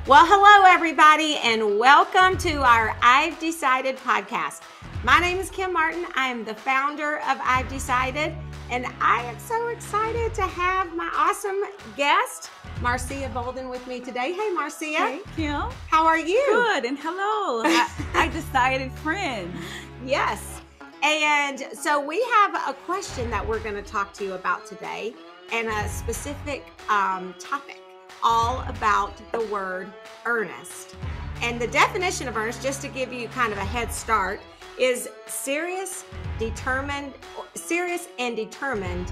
Well, hello, everybody, and welcome to our I've Decided podcast. My name is Kim Martin. I am the founder of I've Decided, and I am so excited to have my awesome guest, Marcia Bolden, with me today. Hey, Marcia. Hey, Kim. How are you? Good, and hello. I decided friends. Yes. And so we have a question that we're going to talk to you about today, and a specific topic, all about the word earnest. And the definition of earnest, just to give you kind of a head start, is serious and determined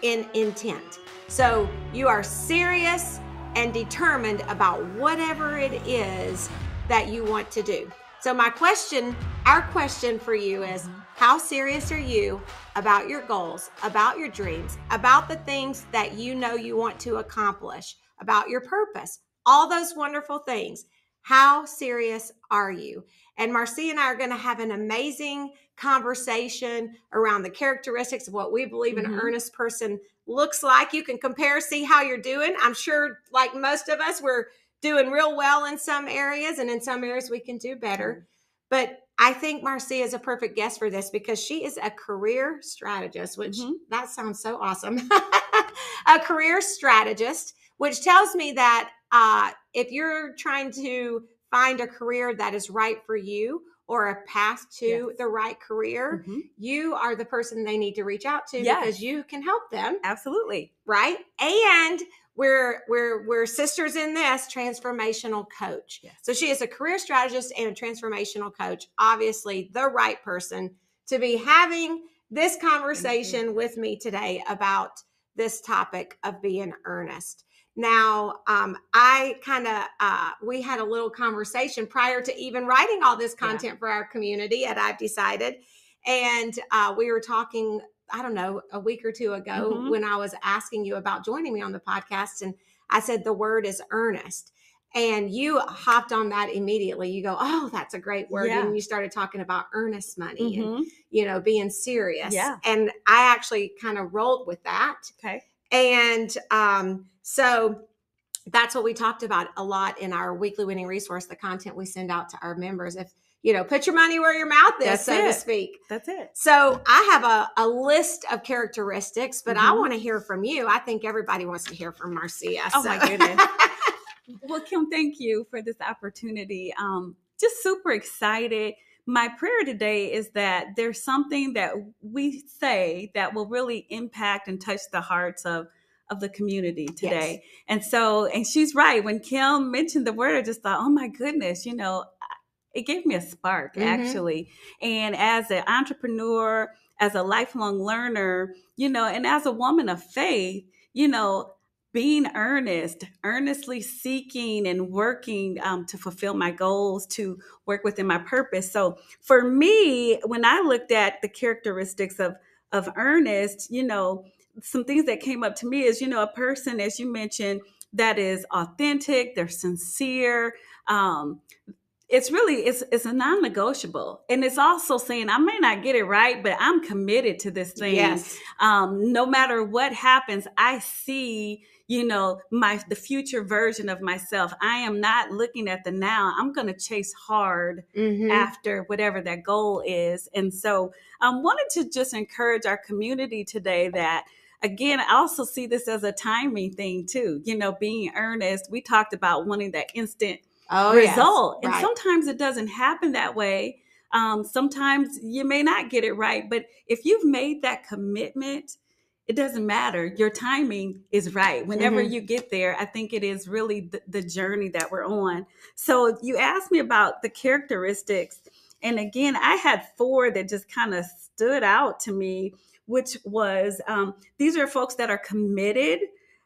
in intent. So you are serious and determined about whatever it is that you want to do. So our question for you is, how serious are you about your goals, about your dreams, about the things that you know you want to accomplish, about your purpose, all those wonderful things? How serious are you? And Marcia and I are going to have an amazing conversation around the characteristics of what we believe an earnest person looks like. You can compare, see how you're doing. I'm sure, like most of us, we're doing real well in some areas, and in some areas we can do better. But I think Marcia is a perfect guest for this because she is a career strategist, which that sounds so awesome. A career strategist, which tells me that if you're trying to find a career that is right for you, or a path to the right career, you are the person they need to reach out to because you can help them. Absolutely. Right? And we're sisters in this, transformational coach. Yes. So she is a career strategist and a transformational coach, obviously the right person to be having this conversation with me today about this topic of being earnest. Now, we had a little conversation prior to even writing all this content for our community at I've Decided. And we were talking, I don't know, a week or two ago when I was asking you about joining me on the podcast. And I said, the word is earnest. And you hopped on that immediately. You go, oh, that's a great word. Yeah. And you started talking about earnest money and, being serious. Yeah. And I actually kind of rolled with that. Okay. And so that's what we talked about a lot in our weekly winning resource, the content we send out to our members. If, put your money where your mouth is, to speak. That's it. So I have a list of characteristics, but I want to hear from you. I think everybody wants to hear from Marcia. Oh, my goodness. Well, Kim, thank you for this opportunity. Just super excited. My prayer today is that there's something that we say that will really impact and touch the hearts of the community today. Yes. And she's right. When Kim mentioned the word, I just thought, oh my goodness, it gave me a spark actually. And as an entrepreneur, as a lifelong learner, and as a woman of faith, being earnestly seeking and working to fulfill my goals, to work within my purpose. So for me, when I looked at the characteristics of earnest, some things that came up to me is, a person, as you mentioned, that is authentic, they're sincere. It's a non-negotiable. And it's also saying, I may not get it right, but I'm committed to this thing. Yes. No matter what happens, I see, the future version of myself. I am not looking at the now. I'm going to chase hard after whatever that goal is. And so I wanted to just encourage our community today that, again, I also see this as a timing thing too. Being earnest, we talked about wanting that instant result. Yes. And sometimes it doesn't happen that way. Sometimes you may not get it right, but if you've made that commitment, it doesn't matter. Your timing is right. Whenever you get there, I think it is really the journey that we're on. So you asked me about the characteristics. And again, I had 4 that just kind of stood out to me, which was, these are folks that are committed.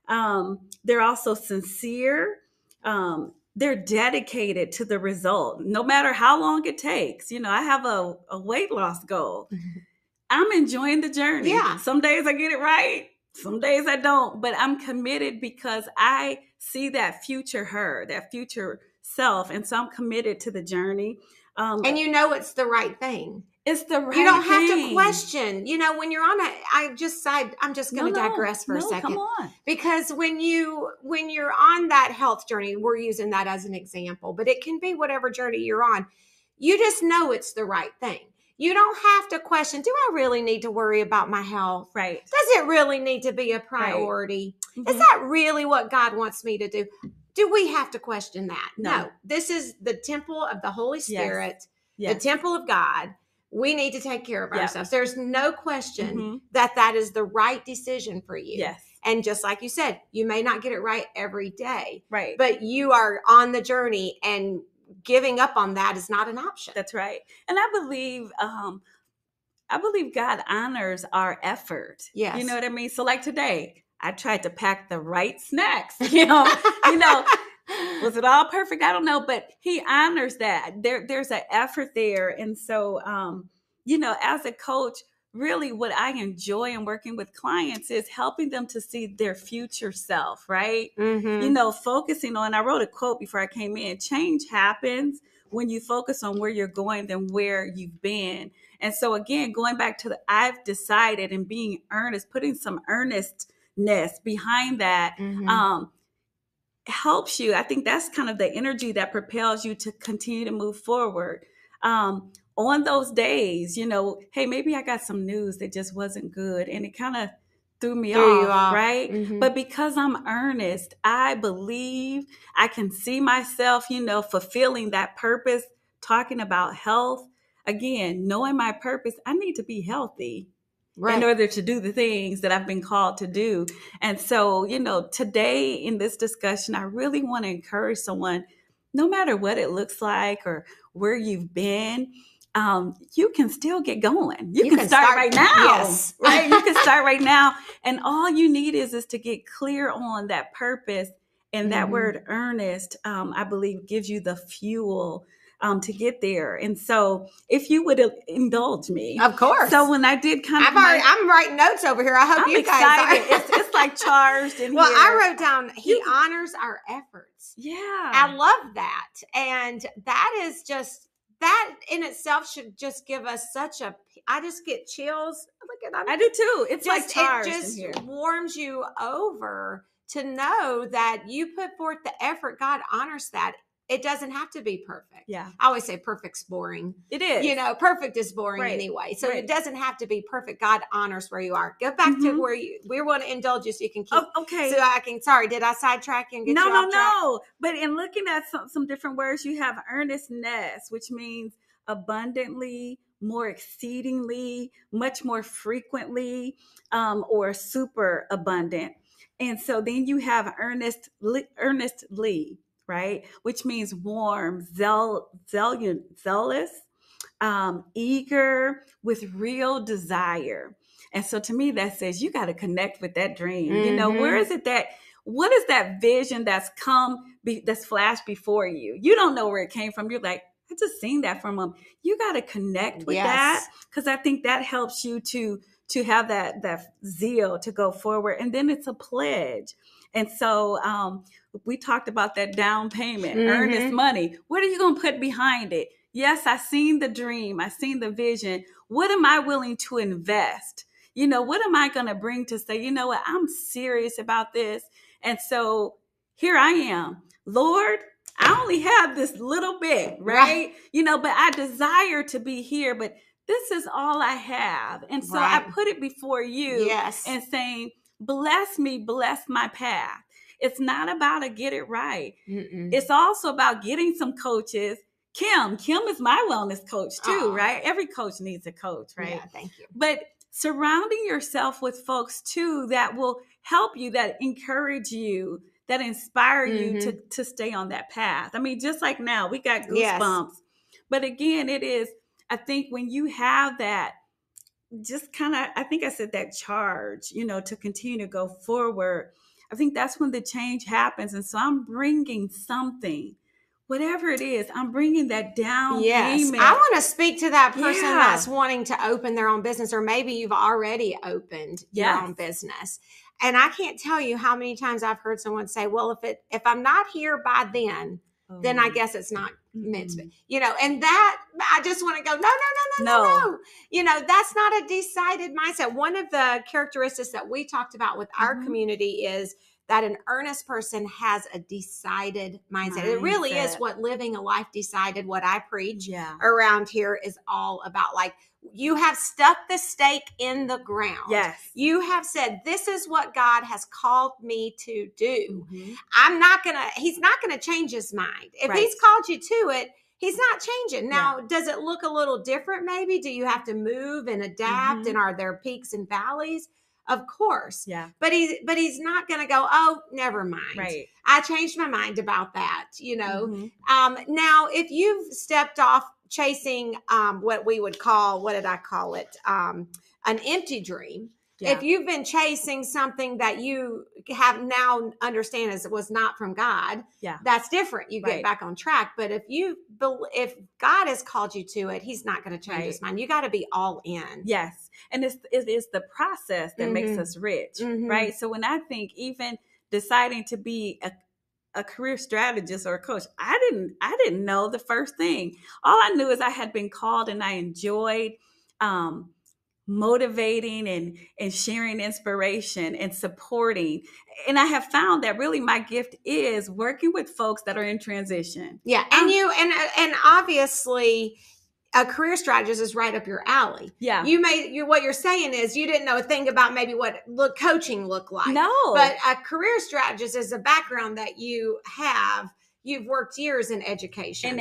They're also sincere. They're dedicated to the result, no matter how long it takes. I have a weight loss goal. I'm enjoying the journey. Yeah. Some days I get it right. Some days I don't, but I'm committed because I see that future her, that future self. And so I'm committed to the journey. And it's the right thing. It's the right You don't have thing. to question. When you're on I'm just going to digress for a second. Come on. Because when you're on that health journey, we're using that as an example, but it can be whatever journey you're on. You just know it's the right thing. You don't have to question, do I really need to worry about my health? Right. Does it really need to be a priority? Right. Is that really what God wants me to do? Do we have to question that? No. This is the temple of the Holy Spirit, the temple of God. We need to take care of ourselves. There's no question that is the right decision for you. Yes. And just like you said, you may not get it right every day. Right. But you are on the journey, and giving up on that is not an option. That's right. And I believe God honors our effort. Yes. You know what I mean? So like today, I tried to pack the right snacks, was it all perfect? I don't know, but he honors that. There's an effort there. And so, as a coach, really what I enjoy in working with clients is helping them to see their future self, right? Focusing on, I wrote a quote before I came in, change happens when you focus on where you're going than where you've been. And so again, going back to I've decided, and being earnest, putting some earnestness behind that, helps you. I think that's kind of the energy that propels you to continue to move forward. On those days, hey, maybe I got some news that just wasn't good, and it kind of threw me off, right? But because I'm earnest, I believe I can see myself, fulfilling that purpose, talking about health. Again, knowing my purpose, I need to be healthy. Right. In order to do the things that I've been called to do. And so, today in this discussion, I really want to encourage someone, no matter what it looks like or where you've been, you can still get going. You can start right now. Yes. Right? You can start right now. And all you need is to get clear on that purpose. And that word earnest, I believe, gives you the fuel to get there. And so if you would indulge me. Of course. So when I did I'm writing notes over here. I hope you excited. guys are. It's like charged in well, here. I wrote down, he honors our efforts. Yeah. I love that. And that is just, that in itself should just give us I just get chills. Look at that. I do too. It's like charged It just in here. warms you over to know that you put forth the effort. God honors that. It doesn't have to be perfect. Yeah. I always say perfect's boring. It is. Perfect is boring anyway. So it doesn't have to be perfect. God honors where you are. Go back to where we want to indulge you so you can keep. Oh, okay. So sorry, did I sidetrack and get you off track? No. But in looking at some different words, you have earnestness, which means abundantly, more exceedingly, much more frequently, or super abundant. And so then you have earnestly, right? Which means warm, zealous, eager, with real desire. And so to me, that says you got to connect with that dream. Where is it what is that vision that's that's flashed before you? You don't know where it came from. You're like, I just seen that from them. You got to connect with that, because I think that helps you to have that zeal to go forward. And then it's a pledge. And so we talked about that down payment, earnest money. What are you going to put behind it? Yes, I seen the dream. I seen the vision. What am I willing to invest? What am I going to bring to say, you know what, I'm serious about this. And so here I am. Lord, I only have this little bit, right? But I desire to be here, but this is all I have. And so I put it before you and saying, bless me, bless my path. It's not about a get it right. It's also about getting some coaches. Kim is my wellness coach too, right? Every coach needs a coach, right? Yeah, thank you. But surrounding yourself with folks too that will help you, that encourage you, that inspire you to stay on that path. I mean, just like now, we got goosebumps. But again, it is, I think when you have that, just kind of, I think I said that charge, to continue to go forward, I think that's when the change happens. And so I'm bringing something, whatever it is, I'm bringing that down payment. I want to speak to that person that's wanting to open their own business, or maybe you've already opened your own business. And I can't tell you how many times I've heard someone say, well, if I'm not here by then I guess it's not meant to be, and that I just want to go, no. You know, that's not a decided mindset. One of the characteristics that we talked about with our community is that an earnest person has a decided mindset. It really is what living a life decided, what I preach around here is all about. Like, you have stuck the stake in the ground. Yes. You have said, this is what God has called me to do. Mm-hmm. He's not going to change his mind. If Right. he's called you to it, he's not changing. Now, does it look a little different maybe? Do you have to move and adapt? And are there peaks and valleys? Of course. Yeah. But he's not going to go, oh, never mind. Right. I changed my mind about that, you know. Now, if you've stepped off chasing what we would call, what did I call it? An empty dream. Yeah. If you've been chasing something that you have now understand as it was not from God, that's different. You get back on track. But if God has called you to it, he's not going to change his mind. You got to be all in. Yes. And it is the process that makes us rich, right? So when I think even deciding to be a career strategist or a coach, I didn't know the first thing. All I knew is I had been called and I enjoyed motivating and sharing inspiration and supporting. And I have found that really my gift is working with folks that are in transition. Yeah. And obviously a career strategist is right up your alley. Yeah. What you're saying is you didn't know a thing about maybe what coaching looked like. No. But a career strategist is a background that you have. You've worked years in education.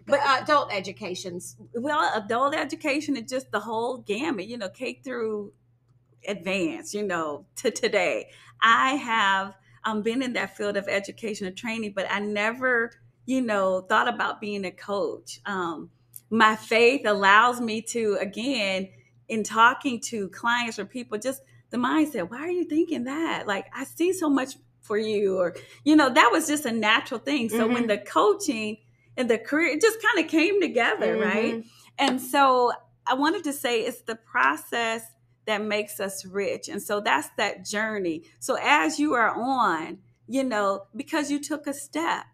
But adult educations. Well, adult education is just the whole gamut, you know, K through advanced, you know, to today. I have been in that field of education and training, but I never, you know, thought about being a coach. My faith allows me to, again, in talking to clients or people, just the mindset, why are you thinking that? Like, I see so much for you, or, you know, that was just a natural thing. So when the coaching and the career, it just kind of came together, right? And so I wanted to say it's the process that makes us rich. And so that's that journey. So as you are on, you know, because you took a step,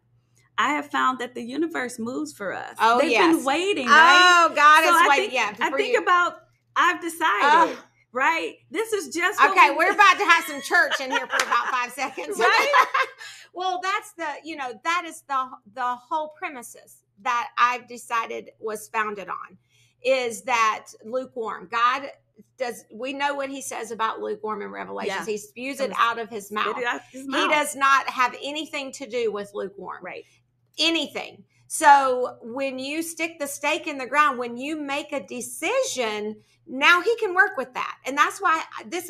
I have found that the universe moves for us. Oh, They've been waiting, right? Oh, God is waiting. I think about, I've decided. Right? This is just okay. We're about to have some church in here for about 5 seconds. Right? Well, that's that is the whole premises that I've decided was founded on, is that lukewarm. God we know what he says about lukewarm in Revelations. He spews it out of his mouth. He does not have anything to do with lukewarm. Right. Anything. So when you stick the stake in the ground, when you make a decision, now he can work with that. And that's why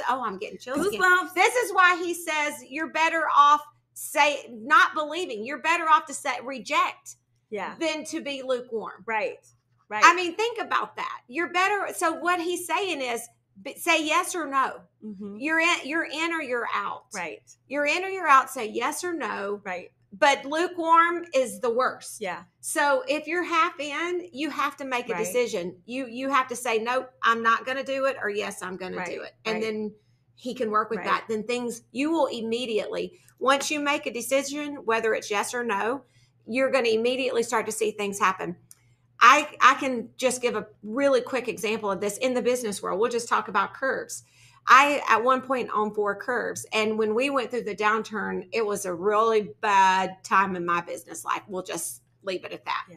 I'm getting chills again. This is why he says you're better off not believing. You're better off to say reject than to be lukewarm. Right. Right. I mean, think about that. You're better. So what he's saying is say yes or no. You're in or you're out. Right. You're in or you're out. Say yes or no. Right. But lukewarm is the worst. Yeah. So if you're half in, you have to make a decision. You have to say, nope, I'm not going to do it, or yes, I'm going to do it. And then he can work with that. Then you will immediately, once you make a decision, whether it's yes or no, you're going to immediately start to see things happen. I can just give a really quick example of this in the business world. We'll just talk about curves. I, at one point, owned 4 curves. And when we went through the downturn, it was a really bad time in my business life. We'll just leave it at that. Yeah.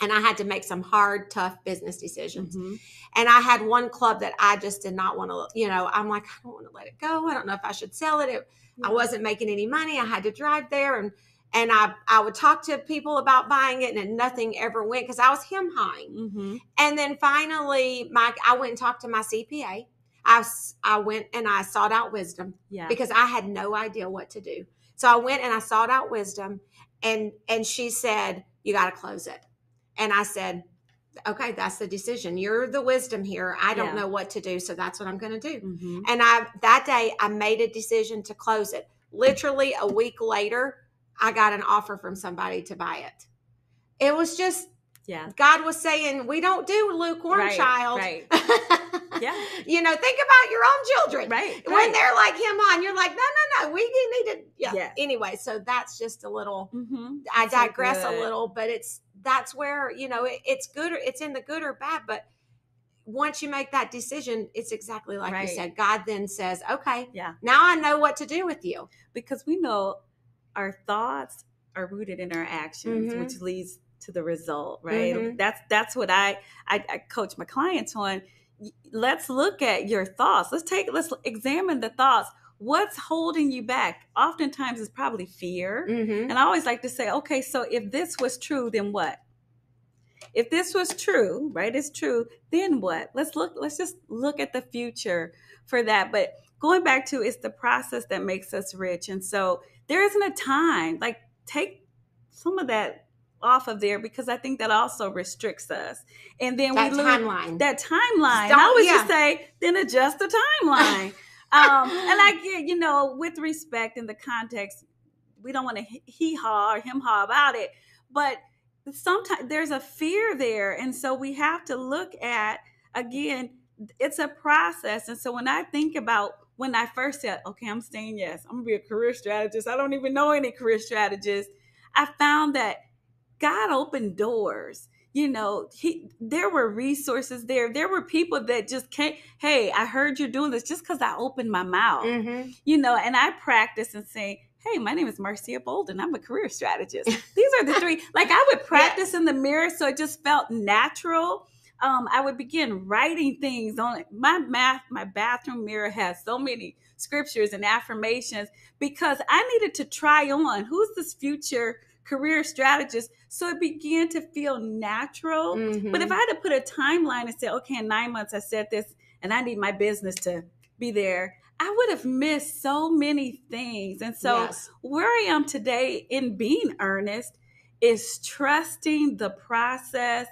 And I had to make some hard, tough business decisions. And I had one club that I just did not want to, I'm like, I don't want to let it go. I don't know if I should sell it. I wasn't making any money. I had to drive there. And I would talk to people about buying it, and nothing ever went because I was hem-hawing. And then finally, I went and talked to my CPA. I went and I sought out wisdom because I had no idea what to do. So I went and I sought out wisdom, and she said, you got to close it. And I said, okay, that's the decision. You're the wisdom here. I don't know what to do. So that's what I'm going to do. And that day I made a decision to close it. Literally a week later, I got an offer from somebody to buy it. It was just Yeah. God was saying, we don't do lukewarm, Right, child. right. Yeah. You know, think about your own children. Right, When right. they're like him on, you're like, no, we need to. Yeah. Yes. Anyway, so that's just a little, Mm-hmm. I So digress a good. little, but that's where, you know, it's good, or it's in the good or bad. But once you make that decision, it's exactly like you Right. said. God then says, okay, Yeah. now I know what to do with you. Because we know our thoughts are rooted in our actions, Mhm. which leads to the result, right? Mhm. That's what I coach my clients on. Let's look at your thoughts. Let's examine the thoughts. What's holding you back? Oftentimes it's probably fear. Mhm. And I always like to say, okay, so if this was true, then what? If this was true, right? It's true, then what? Let's just look at the future for that. But going back to, it's the process that makes us rich. And so there isn't a time, like, take some of that off of there, because I think that also restricts us. And then That we lose timeline. that timeline. Don't- I always yeah. just say, then adjust the timeline. And I get, you know, with respect in the context, we don't want to hee-haw or him-haw about it, but sometimes there's a fear there. And so we have to look at, again, it's a process. And so when I think about when I first said, okay, I'm saying yes, I'm gonna be a career strategist, I don't even know any career strategists, I found that God opened doors. You know, there were resources there. There were people that just came, hey, I heard you're doing this, just because I opened my mouth. Mhm. You know, and I practice and say, hey, my name is Marcia Bolden, I'm a career strategist. These are the three. Like, I would practice in the mirror, so it just felt natural. I would begin writing things on it. My bathroom mirror has so many scriptures and affirmations, because I needed to try on, who's this future career strategist? So it began to feel natural. Mhm. But if I had to put a timeline and say, okay, in 9 months I said this, and I need my business to be there, I would have missed so many things. And so Yes. where I am today in being earnest is trusting the process.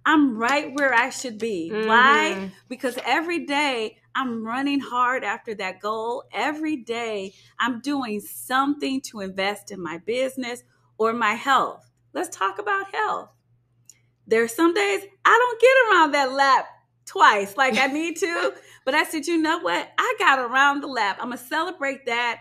I'm right where I should be. Mhm. Why? Because every day I'm running hard after that goal. Every day I'm doing something to invest in my business or my health. Let's talk about health. There are some days I don't get around that lap twice like I need to, but I said, you know what? I got around the lap. I'm going to celebrate that.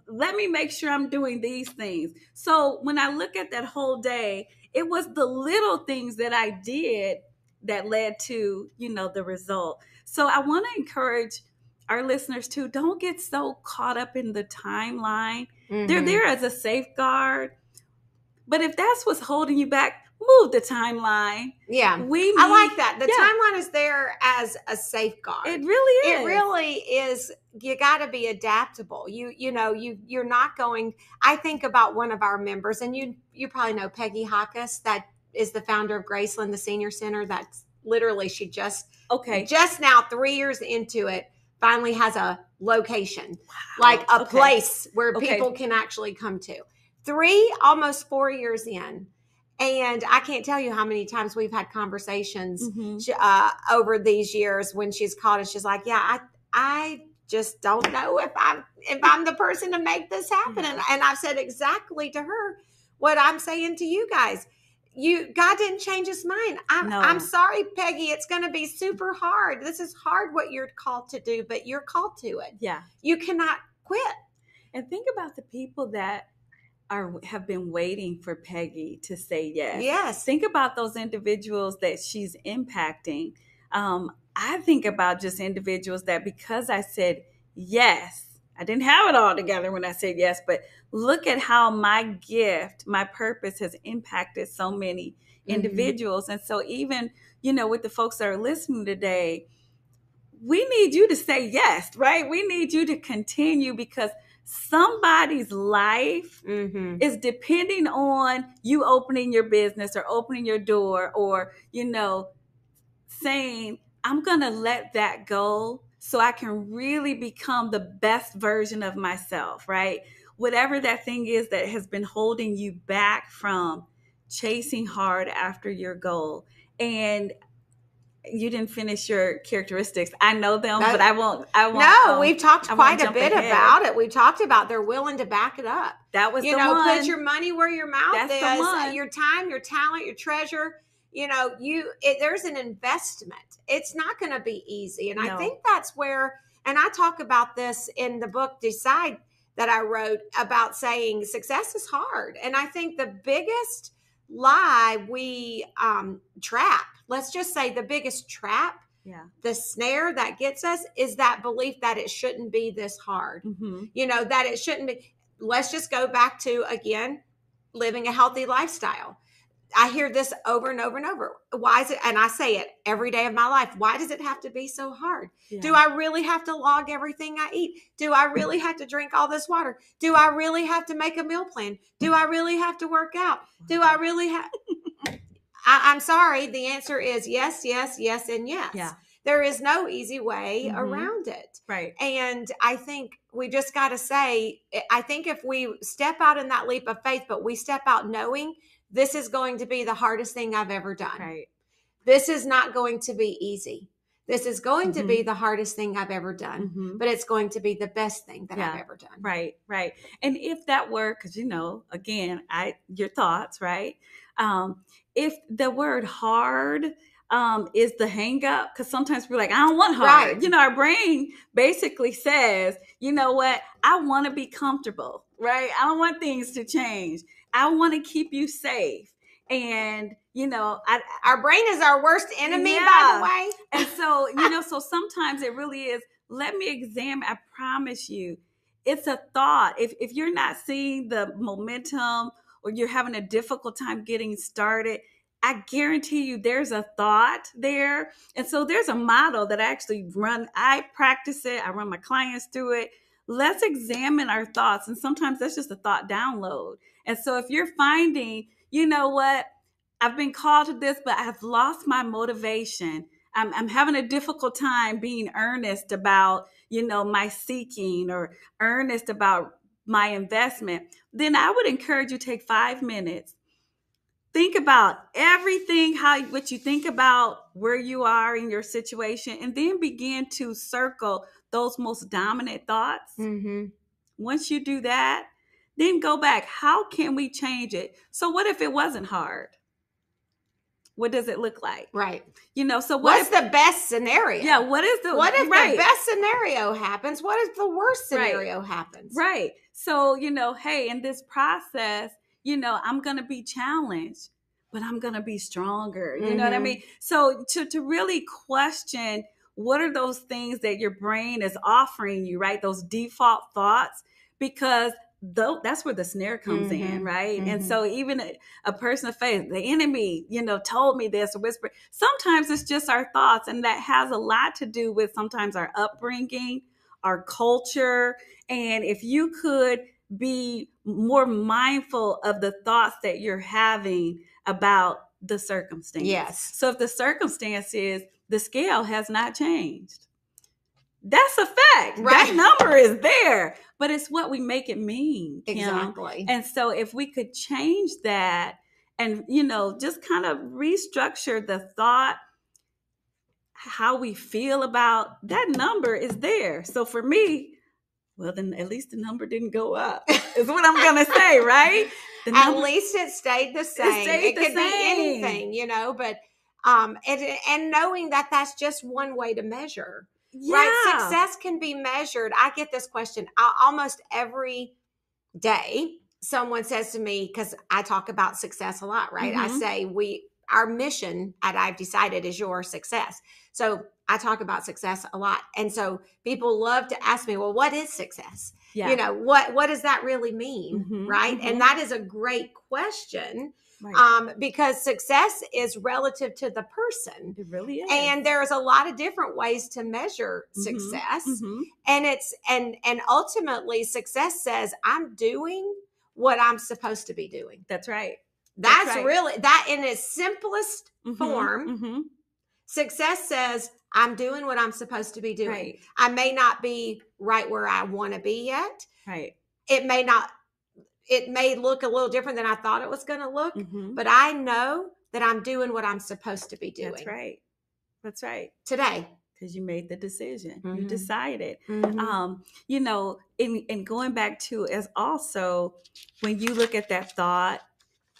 Let me make sure I'm doing these things. So when I look at that whole day, it was the little things that I did that led to, you know, the result. So I want to encourage our listeners to don't get so caught up in the timeline. Mhm. They're there as a safeguard. But if that's what's holding you back, move the timeline. Yeah. I like that. The timeline is there as a safeguard. It really is. It really is. You got to be adaptable. You're not going. I think about one of our members, and you probably know Peggy Hawkes, that is the founder of Graceland, the senior center. That's literally, she just now 3 years into it, finally has a location, like a place where people can actually come to. Almost 4 years in. And I can't tell you how many times we've had conversations over these years when she's called and she's like, yeah, I just don't know if I'm the person to make this happen. And I've said exactly to her what I'm saying to you guys. God didn't change his mind. I'm sorry, Peggy. It's going to be super hard. This is hard what you're called to do, but you're called to it. Yeah. You cannot quit. And think about the people that have been waiting for Peggy to say yes. Yes. Think about those individuals that she's impacting. I think about just individuals that, because I said yes, I didn't have it all together when I said yes, but look at how my gift, my purpose has impacted so many individuals. And so even, with the folks that are listening today, we need you to say yes, right? We need you to continue, because somebody's life is depending on you opening your business or opening your door, or, saying, I'm going to let that go so I can really become the best version of myself, right? Whatever that thing is that has been holding you back from chasing hard after your goal. And you didn't finish your characteristics. I know them, but I won't. No, we've talked quite a bit about it. We talked about they're willing to back it up. That was the one. Put your money where your mouth is. The one. Your time, your talent, your treasure. there's an investment. It's not going to be easy. And I No. think that's where, and I talk about this in the book Decide that I wrote, about saying success is hard. And I think the biggest lie we trap, let's just say the biggest trap, the snare that gets us, is that belief that it shouldn't be this hard. That it shouldn't be. Let's just go back to, again, living a healthy lifestyle. I hear this over and over and over. Why is it? And I say it every day of my life. Why does it have to be so hard? Yeah. Do I really have to log everything I eat? Do I really have to drink all this water? Do I really have to make a meal plan? Do I really have to work out? Do I really have? I'm sorry. The answer is yes, yes, yes, and yes. Yeah. There is no easy way around it. Right. And I think we just got to say, I think if we step out in that leap of faith, but we step out knowing this is going to be the hardest thing I've ever done. Right. This is not going to be easy. This is going to be the hardest thing I've ever done, but it's going to be the best thing that I've ever done. Right, right. And if that were, because, again, your thoughts, right? If the word hard is the hang up, because sometimes we're like, I don't want hard. Right. Our brain basically says, you know what? I want to be comfortable, right? I don't want things to change. I want to keep you safe. And, our brain is our worst enemy, by the way. And so, so sometimes it really is, let me examine. I promise you, it's a thought. If you're not seeing the momentum, or you're having a difficult time getting started, I guarantee you there's a thought there. And so there's a model that I actually run. I practice it. I run my clients through it. Let's examine our thoughts. And sometimes that's just a thought download. And so if you're finding, you know what, I've been called to this, but I've lost my motivation. I'm having a difficult time being earnest about, my seeking, or earnest about my investment, then I would encourage you to take 5 minutes. Think about everything, what you think about where you are in your situation, and then begin to circle those most dominant thoughts. Once you do that, then go back. How can we change it? So what if it wasn't hard? What does it look like? Right. So what's the best scenario? Yeah. What if the best scenario happens? What if the worst scenario happens? Right. So, hey, in this process, I'm going to be challenged, but I'm going to be stronger. You know what I mean? So to really question, what are those things that your brain is offering you, right? Those default thoughts, because that's where the snare comes in, right? And so even a person of faith, the enemy, told me this, or whispered. Sometimes it's just our thoughts, and that has a lot to do with sometimes our upbringing, our culture. And if you could be more mindful of the thoughts that you're having about the circumstance. Yes. So if the circumstance is the scale has not changed, that's a fact. Right. That number is there, but it's what we make it mean. Exactly. And so if we could change that and, just kind of restructure the thought, how we feel about that number is there. So for me, well, then at least the number didn't go up, is what I'm going to say, right? At least it stayed the same. It could be anything, but and knowing that that's just one way to measure. Yeah. Right? Success can be measured. I get this question almost every day. Someone says to me, because I talk about success a lot, right? I say our mission at I've Decided is your success. So I talk about success a lot. And so people love to ask me, well, what is success? Yeah. What does that really mean? Right. And that is a great question. Right. Because success is relative to the person. It really is. And there's a lot of different ways to measure success. And and ultimately success says I'm doing what I'm supposed to be doing. That's right. That's really that in its simplest form. Success says I'm doing what I'm supposed to be doing. Right. I may not be right where I want to be yet. Right. It may look a little different than I thought it was going to look, but I know that I'm doing what I'm supposed to be doing. That's right. That's right. Today. Because you made the decision. You decided. In going back to as also when you look at that thought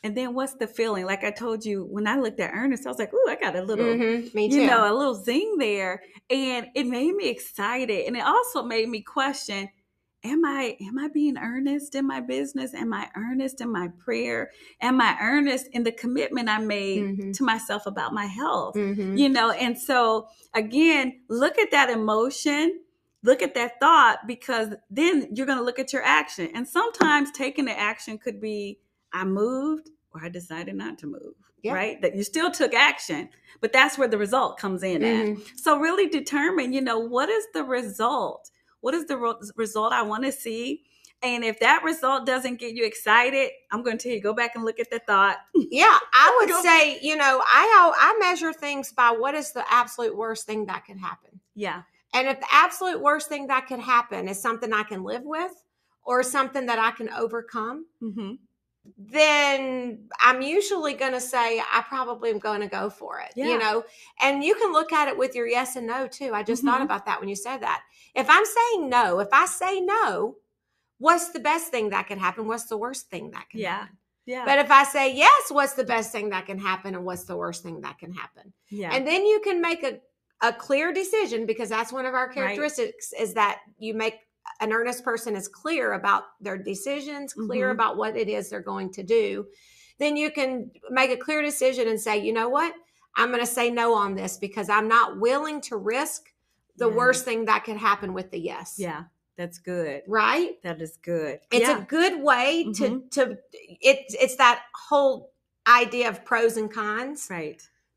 And then what's the feeling? Like I told you, when I looked at earnest, I was like, ooh, I got a little, Me too. a little zing there. And it made me excited. And it also made me question, am I being earnest in my business? Am I earnest in my prayer? Am I earnest in the commitment I made to myself about my health? And so again, look at that emotion, look at that thought, because then you're going to look at your action. And sometimes taking the action could be, I moved or I decided not to move, right? That you still took action, but that's where the result comes in at. So really determine, what is the result? What is the result I want to see? And if that result doesn't get you excited, I'm going to tell you, go back and look at the thought. Yeah, I would say, I measure things by what is the absolute worst thing that could happen. Yeah. And if the absolute worst thing that could happen is something I can live with or something that I can overcome, then I'm usually going to say, I probably am going to go for it, and you can look at it with your yes and no too. I just thought about that when you said that. If I'm saying no, if I say no, what's the best thing that could happen? What's the worst thing that can happen? Yeah. But if I say yes, what's the best thing that can happen and what's the worst thing that can happen? Yeah. And then you can make a clear decision, because that's one of our characteristics, is that an earnest person is clear about their decisions, clear about what it is they're going to do. Then you can make a clear decision and say, you know what? I'm going to say no on this because I'm not willing to risk the worst thing that could happen with the yes. Yeah. That's good. Right? That is good. It's a good way it's that whole idea of pros and cons.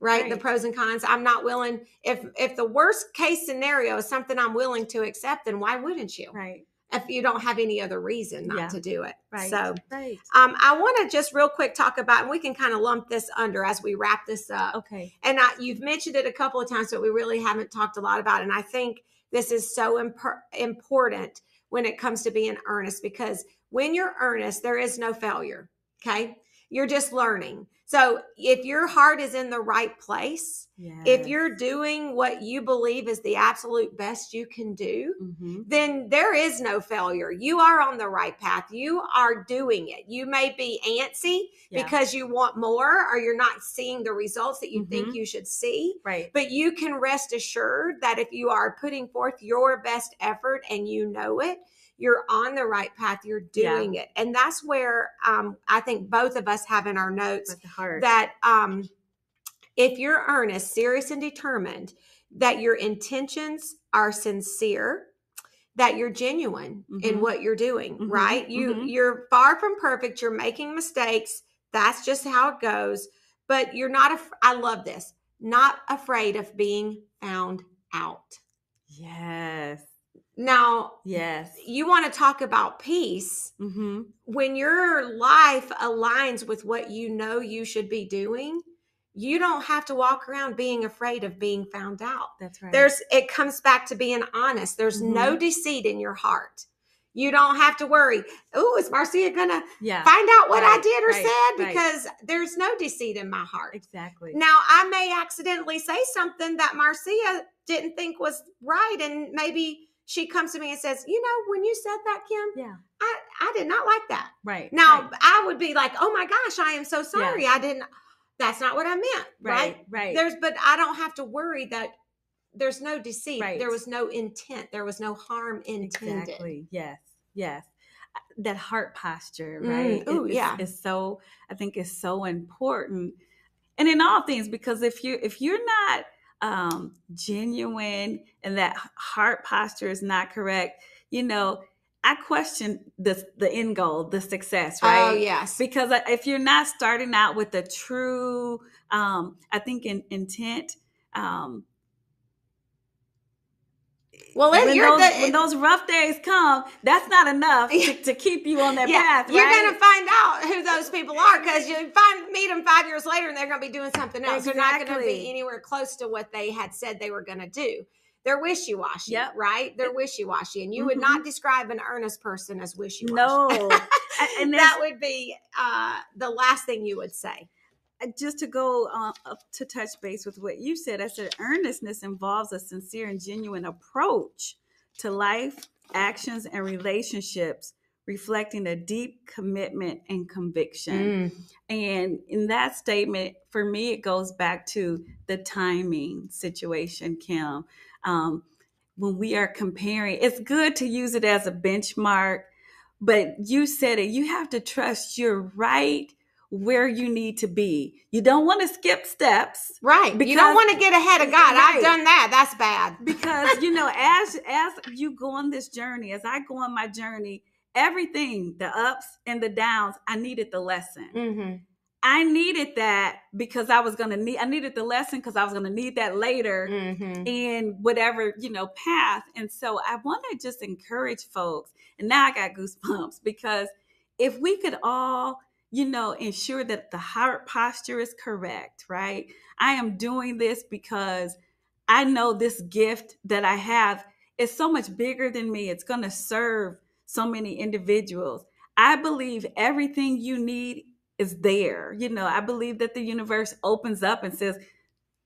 Right? The pros and cons. I'm not willing, if the worst case scenario is something I'm willing to accept, then why wouldn't you? Right. If you don't have any other reason not to do it. Right. So I want to just real quick talk about, and we can kind of lump this under as we wrap this up. Okay. And you've mentioned it a couple of times, but we really haven't talked a lot about it. And I think this is so important when it comes to being earnest, because when you're earnest, there is no failure. Okay. You're just learning. So if your heart is in the right place, if you're doing what you believe is the absolute best you can do, then there is no failure. You are on the right path. You are doing it. You may be antsy because you want more, or you're not seeing the results that you think you should see. Right. But you can rest assured that if you are putting forth your best effort and you know it, you're on the right path. You're doing it. And that's where I think both of us have in our notes that if you're earnest, serious, and determined, that your intentions are sincere, that you're genuine in what you're doing, right? You're far from perfect. You're making mistakes. That's just how it goes. But you're not, I love this, not afraid of being found out. Yes. Now, you want to talk about peace. When your life aligns with what you know you should be doing, you don't have to walk around being afraid of being found out. That's right. It comes back to being honest. There's no deceit in your heart. You don't have to worry, oh, is Marcia going to find out what I did or said? Because there's no deceit in my heart. Exactly. Now, I may accidentally say something that Marcia didn't think was right, and maybe she comes to me and says, when you said that, Kim, I did not like that. Right. Now, I would be like, oh my gosh, I am so sorry. That's not what I meant. Right. But I don't have to worry that there's no deceit. Right. There was no intent. There was no harm intended. Exactly. Yes. That heart posture, right? Is so, I think is so important. And in all things, because if you're not genuine and that heart posture is not correct, I question the end goal, the success, right? Oh, yes. Because if you're not starting out with a true, I think intent, when those rough days come, that's not enough to keep you on that path, right? You're going to find out who those people are, because you meet them 5 years later and they're going to be doing something else. Exactly. They're not going to be anywhere close to what they had said they were going to do. They're wishy-washy, right? They're wishy-washy. And you would not describe an earnest person as wishy-washy. No. And that would be the last thing you would say. Just to go to touch base with what you said, I said earnestness involves a sincere and genuine approach to life, actions, and relationships, reflecting a deep commitment and conviction. And in that statement, for me, it goes back to the timing situation, Kim. When we are comparing, it's good to use it as a benchmark, but you said it, you have to trust you're right where you need to be. You don't want to skip steps. Right. You don't want to get ahead of God. Right. I've done that. That's bad. Because, as you go on this journey, as I go on my journey, everything, the ups and the downs, I needed the lesson. I needed that because I needed the lesson because I was going to need that later in whatever, path. And so I want to just encourage folks. And now I got goosebumps because if we could all, ensure that the heart posture is correct, right? I am doing this because I know this gift that I have is so much bigger than me. It's going to serve so many individuals. I believe everything you need is there. I believe that the universe opens up and says,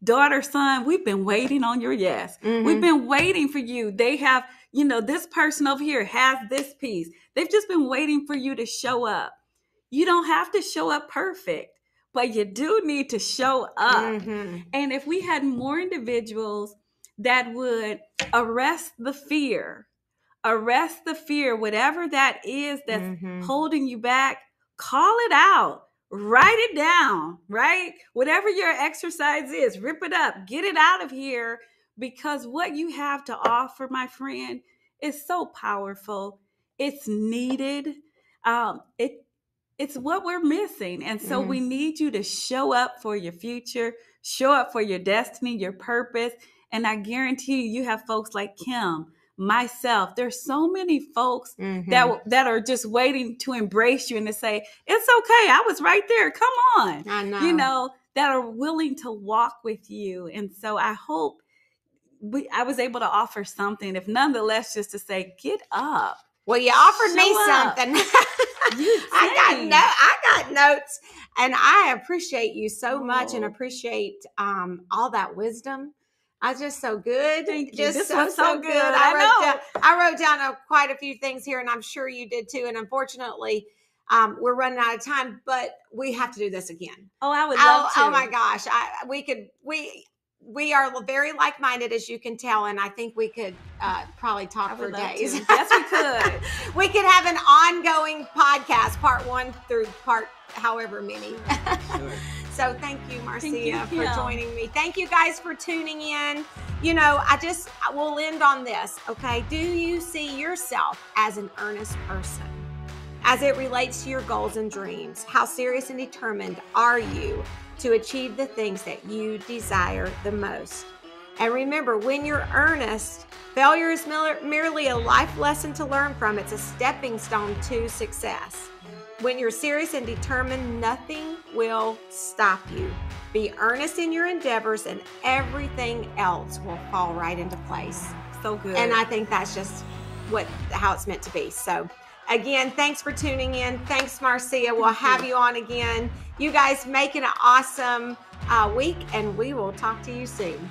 daughter, son, we've been waiting on your yes. We've been waiting for you. They have, this person over here has this piece. They've just been waiting for you to show up. You don't have to show up perfect, but you do need to show up. And if we had more individuals that would arrest the fear, whatever that is that's holding you back, call it out, write it down, right? Whatever your exercise is, rip it up, get it out of here, because what you have to offer, my friend, is so powerful. It's needed. It's what we're missing. And so we need you to show up for your future, show up for your destiny, your purpose. And I guarantee you have folks like Kim, myself. There's so many folks that are just waiting to embrace you and to say, it's okay. I was right there. Come on. I know. That are willing to walk with you. And so I hope I was able to offer something, if nonetheless, just to say, get up. Well, you offered me something. I got notes, and I appreciate you so much, and appreciate all that wisdom. I was just so good. Thank you. Just this so was so good. I wrote down quite a few things here, and I'm sure you did too. And unfortunately, we're running out of time, but we have to do this again. Oh, I would love to. Oh my gosh, we are very like-minded, as you can tell, and I think we could probably talk for days. Yes, we could. We could have an ongoing podcast, part 1 through part however many. Sure. So thank you, Marcia, for joining me. Thank you guys for tuning in. We'll end on this, okay? Do you see yourself as an earnest person as it relates to your goals and dreams? How serious and determined are you to achieve the things that you desire the most? And remember, when you're earnest, failure is merely a life lesson to learn from. It's a stepping stone to success. When you're serious and determined, nothing will stop you. Be earnest in your endeavors, and everything else will fall right into place. So good. And I think that's just how it's meant to be. So again, thanks for tuning in. Thanks, Marcia. We'll have you on again. You guys make it an awesome week, and we will talk to you soon.